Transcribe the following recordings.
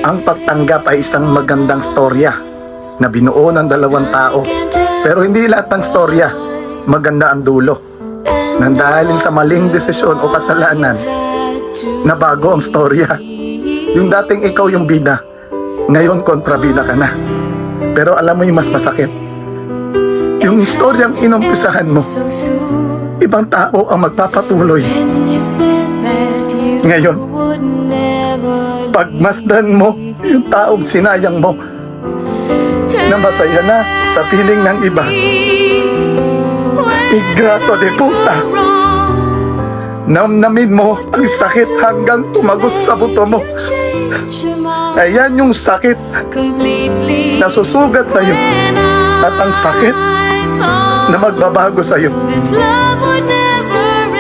Ang pagtanggap ay isang magandang storya na binuo ng dalawang tao. Pero hindi lahat ng storya maganda ang dulo. Nang dahil sa maling desisyon o kasalanan, nabago ang storya. Yung dating ikaw yung bida, ngayon kontrabida ka na. Pero alam mo yung mas masakit, yung storyang inumpisahan mo, ibang tao ang magpapatuloy. Ngayon, pagmasdan mo yung taong sinayang mo, na masaya na sa piling ng iba, igrato de puta, namnamin mo ang sakit hanggang tumagos sa buto mo. Ayan yung sakit na susugat sa'yo at ang sakit na magbabago sa'yo.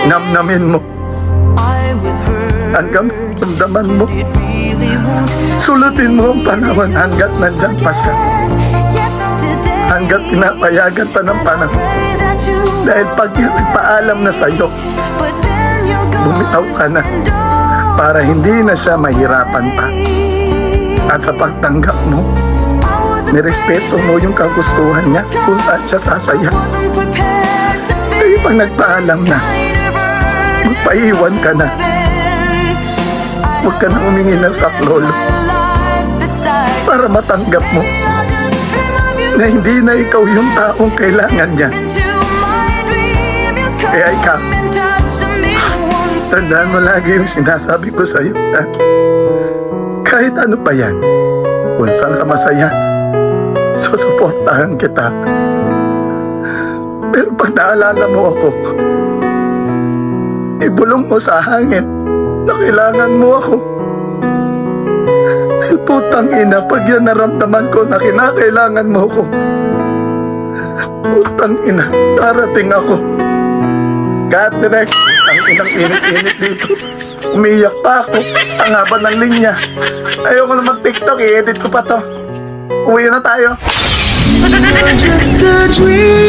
Namnamin mo hanggang damdaman mo. Sulutin mo ang panahon hanggat nandyan pa siya, hanggat pinapayagan pa ng panahon. Dahil pag nagpaalam na sa'yo, bumitaw ka na para hindi na siya mahirapan pa. At sa pagtanggap mo, nirespeto mo yung kagustuhan niya kung saan siya sasaya. Kaya pag nagpaalam na, magpaiwan ka na. Huwag ka na humingi ng saklolo para matanggap mo na hindi na ikaw yung taong kailangan niya. Kaya ikaw, tandaan mo lagi yung sinasabi ko sa'yo, ha? Kahit ano pa yan, kung saan ka masaya, susuportahan kita. Pero pag naalala mo ako, ibulong mo sa hangin na kailangan mo ako. Dahil putang ina, pag yan naramdaman ko na kinakailangan mo ako, putang ina, darating ako. God direct, ang inang init-init dito. Umiyak pa ako, ang haba ng linya. Ayoko na mag-TikTok, i-edit ko pa to. Uwi na tayo. Just a dream.